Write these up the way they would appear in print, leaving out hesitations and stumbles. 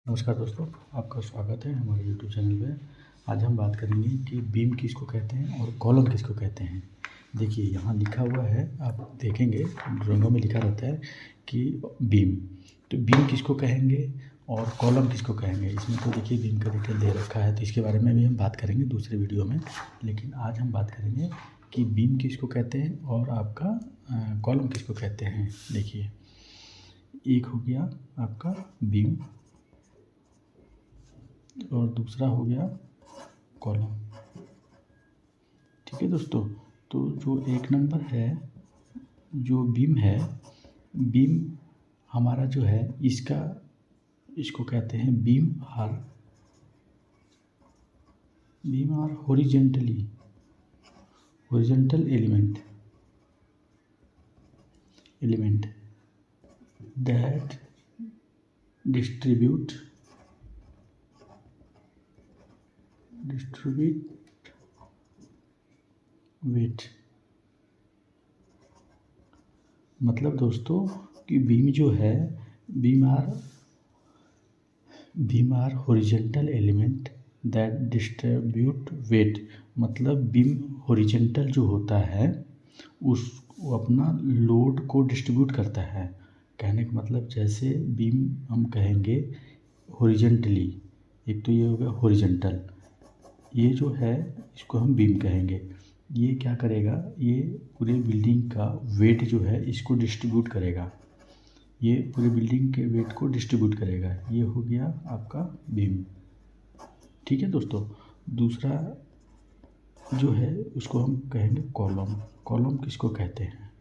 नमस्कार दोस्तों, आपका स्वागत है हमारे यूट्यूब चैनल पे। आज हम बात करेंगे कि बीम किसको कहते हैं और कॉलम किसको कहते हैं। देखिए यहाँ लिखा हुआ है, आप देखेंगे ड्राइंगों में लिखा रहता है कि बीम। तो बीम किसको कहेंगे और कॉलम किसको कहेंगे, इसमें तो देखिए बीम का डिटेल दे रखा है, तो इसके बारे में भी हम बात करेंगे दूसरे वीडियो में। लेकिन आज हम बात करेंगे कि बीम किसको कहते हैं और आपका कॉलम किसको कहते हैं। देखिए एक हो गया आपका बीम और दूसरा हो गया कॉलम। ठीक है दोस्तों, तो जो एक नंबर है जो बीम है, बीम हमारा जो है इसको कहते हैं beam are horizontal element that distribute weight. मतलब दोस्तों कि बीम जो है, beam are horizontal element that distribute weight. मतलब बीम हॉरिजॉन्टल जो होता है वो अपना लोड को डिस्ट्रीब्यूट करता है। कहने का मतलब जैसे बीम हम कहेंगे हॉरिजॉन्टली, एक तो ये हो गया हॉरिजॉन्टल, ये जो है इसको हम बीम कहेंगे। ये क्या करेगा, ये पूरे बिल्डिंग का वेट जो है इसको डिस्ट्रीब्यूट करेगा, ये पूरे बिल्डिंग के वेट को डिस्ट्रीब्यूट करेगा। ये हो गया आपका बीम। ठीक है दोस्तों, दूसरा जो है उसको हम कहेंगे कॉलम। कॉलम किसको कहते हैं,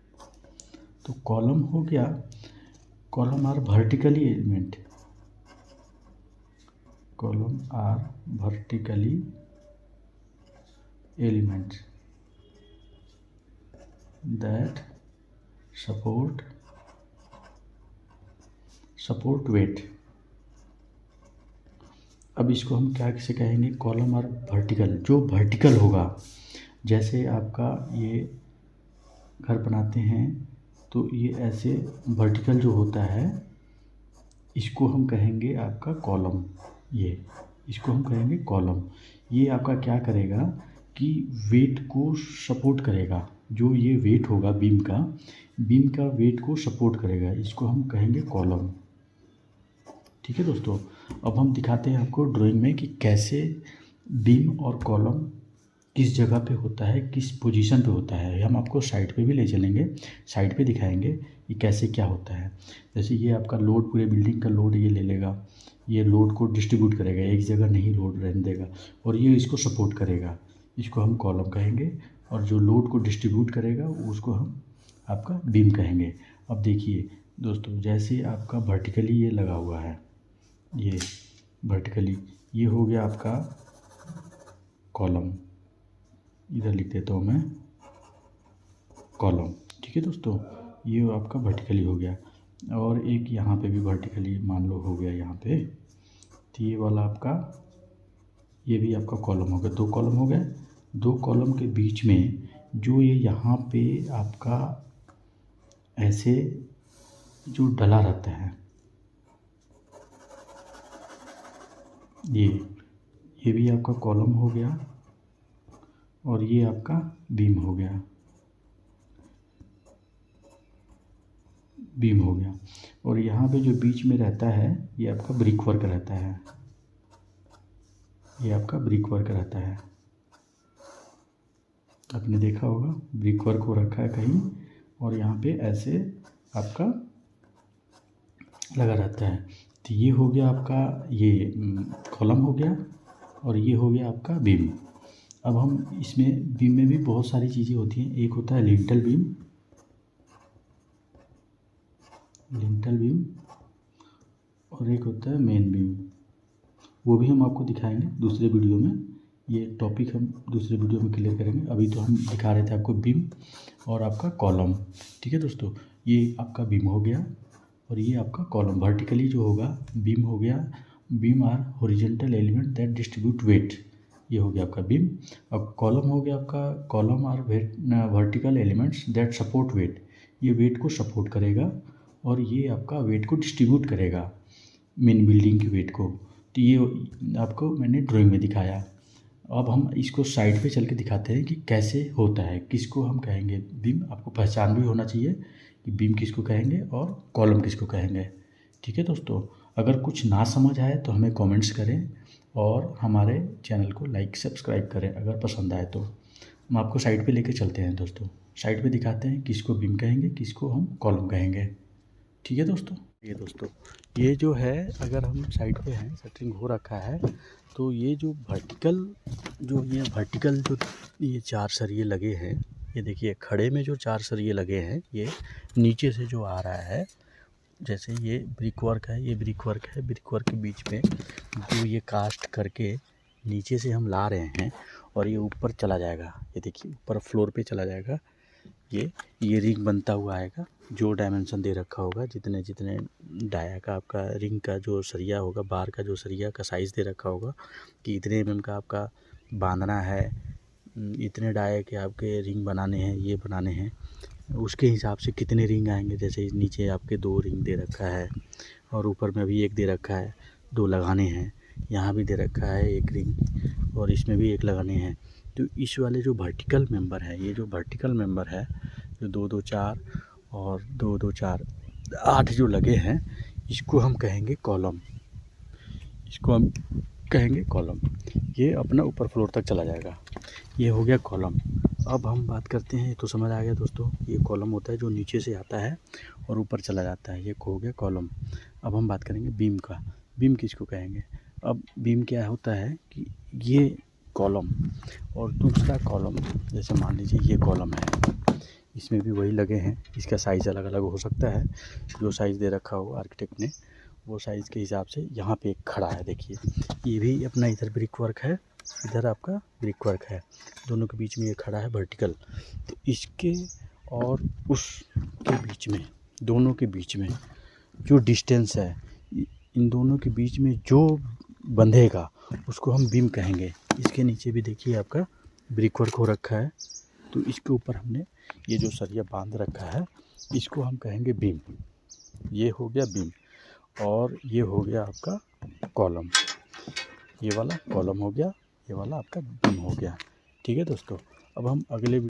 तो कॉलम हो गया, column are vertically element, column are vertically elements that support weight। अब इसको हम क्या किसे कहेंगे, कॉलम और वर्टिकल। जो वर्टिकल होगा, जैसे आपका ये घर बनाते हैं तो ये ऐसे वर्टिकल जो होता है इसको हम कहेंगे आपका कॉलम। ये इसको हम कहेंगे कॉलम। ये आपका क्या करेगा कि वेट को सपोर्ट करेगा। जो ये वेट होगा बीम का वेट को सपोर्ट करेगा, इसको हम कहेंगे कॉलम। ठीक है दोस्तों, अब हम दिखाते हैं आपको ड्राइंग में कि कैसे बीम और कॉलम किस जगह पे होता है, किस पोजीशन पे होता है। हम आपको साइड पे भी ले चलेंगे, साइड पे दिखाएंगे कि कैसे क्या होता है। जैसे ये आपका लोड, पूरे बिल्डिंग का लोड ये ले लेगा, ये लोड को डिस्ट्रीब्यूट करेगा, एक जगह नहीं लोड रहने देगा, और ये इसको सपोर्ट करेगा, इसको हम कॉलम कहेंगे। और जो लोड को डिस्ट्रीब्यूट करेगा उसको हम आपका बीम कहेंगे। अब देखिए दोस्तों, जैसे आपका वर्टिकली ये लगा हुआ है, ये वर्टिकली ये हो गया आपका कॉलम, इधर लिख देता हूँ मैं कॉलम। ठीक है दोस्तों, ये आपका वर्टिकली हो गया, और एक यहाँ पे भी वर्टिकली मान लो हो गया यहाँ पे, तो ये वाला आपका, ये भी आपका कॉलम हो गया। दो कॉलम हो गए। दो कॉलम के बीच में जो ये यहाँ पे आपका ऐसे जो डला रहता है, ये भी आपका कॉलम हो गया, और ये आपका बीम हो गया, और यहाँ पे जो बीच में रहता है ये आपका ब्रिक वर्क रहता है, ये आपका ब्रिक वर्क रहता है। आपने देखा होगा ब्रिक वर्क हो रखा है कहीं, और यहाँ पे ऐसे आपका लगा रहता है। तो ये हो गया आपका, ये कॉलम हो गया, और ये हो गया आपका बीम। अब हम इसमें बीम में भी बहुत सारी चीज़ें होती हैं। एक होता है लिंटल बीम, और एक होता है मेन बीम। वो भी हम आपको दिखाएंगे दूसरे वीडियो में। ये टॉपिक हम दूसरे वीडियो में क्लियर करेंगे। अभी तो हम दिखा रहे थे आपको बीम और आपका कॉलम। ठीक है दोस्तों, ये आपका बीम हो गया और ये आपका कॉलम। वर्टिकली जो होगा बीम हो गया, beam are horizontal element that distribute weight, ये हो गया आपका बीम। अब कॉलम हो गया आपका, column are vertical elements that support weight, ये वेट को सपोर्ट करेगा और ये आपका वेट को डिस्ट्रीब्यूट करेगा। मेन बिल्डिंग के वेट को। तो ये आपको मैंने ड्राइंग में दिखाया। अब हम इसको साइड पे चल के दिखाते हैं कि कैसे होता है, किसको हम कहेंगे बीम। आपको पहचान भी होना चाहिए कि बीम किसको कहेंगे और कॉलम किसको कहेंगे। ठीक है दोस्तों, अगर कुछ ना समझ आए तो हमें कमेंट्स करें और हमारे चैनल को लाइक सब्सक्राइब करें अगर पसंद आए तो। हम आपको साइड पे लेके चलते हैं दोस्तों, साइड पे दिखाते हैं किसको बीम कहेंगे, किसको हम कॉलम कहेंगे। ठीक है दोस्तों, ये दोस्तों ये जो है, अगर हम साइड पे हैं, शटरिंग हो रखा है, तो ये जो वर्टिकल जो ये 4 सरिये लगे हैं, ये देखिए खड़े में जो 4 सरिये लगे हैं, ये नीचे से जो आ रहा है, जैसे ये ब्रिक वर्क है, ये ब्रिक वर्क है, ब्रिक वर्क के बीच में जो ये कास्ट करके नीचे से हम ला रहे हैं और ये ऊपर चला जाएगा। ये देखिए ऊपर फ्लोर पे चला जाएगा। ये रिंग बनता हुआ आएगा, जो डायमेंशन दे रखा होगा, जितने जितने डाया का आपका रिंग का जो सरिया होगा, बार का जो सरिया का साइज़ दे रखा होगा कि इतने एमएम का आपका बांधना है, इतने डाया के आपके रिंग बनाने हैं, ये बनाने हैं, उसके हिसाब से कितने रिंग आएंगे। जैसे नीचे आपके 2 रिंग दे रखा है और ऊपर में भी 1 दे रखा है, 2 लगाने हैं, यहाँ भी दे रखा है 1 रिंग और इसमें भी 1 लगाने हैं। तो इस वाले जो वर्टिकल मेंबर है, ये जो वर्टिकल मेंबर है, जो 2 2 4 और 2 2 4 8 जो लगे हैं, इसको हम कहेंगे कॉलम। इसको हम कहेंगे कॉलम। ये अपना ऊपर फ्लोर तक चला जाएगा। ये हो गया कॉलम। अब हम बात करते हैं, तो समझ आ गया दोस्तों, ये कॉलम होता है जो नीचे से आता है और ऊपर चला जाता है, ये हो गया कॉलम। अब हम बात करेंगे बीम का। बीम किसको कहेंगे? अब बीम क्या होता है कि ये कॉलम और दूसरा कॉलम, जैसे मान लीजिए ये कॉलम है, इसमें भी वही लगे हैं, इसका साइज़ अलग अलग हो सकता है, जो साइज़ दे रखा हो आर्किटेक्ट ने, वो साइज़ के हिसाब से यहाँ पे एक खड़ा है। देखिए ये भी अपना इधर ब्रिक वर्क है, इधर आपका ब्रिक वर्क है, दोनों के बीच में ये खड़ा है वर्टिकल। तो इसके और उसके बीच में, दोनों के बीच में जो डिस्टेंस है, इन दोनों के बीच में जो बंधेगा उसको हम बीम कहेंगे। इसके नीचे भी देखिए आपका ब्रिक वर्क हो रखा है, तो इसके ऊपर हमने ये जो सरिया बांध रखा है, इसको हम कहेंगे बीम। ये हो गया बीम और ये हो गया आपका कॉलम। ये वाला कॉलम हो गया, ये वाला आपका बीम हो गया। ठीक है दोस्तों, अब हम अगले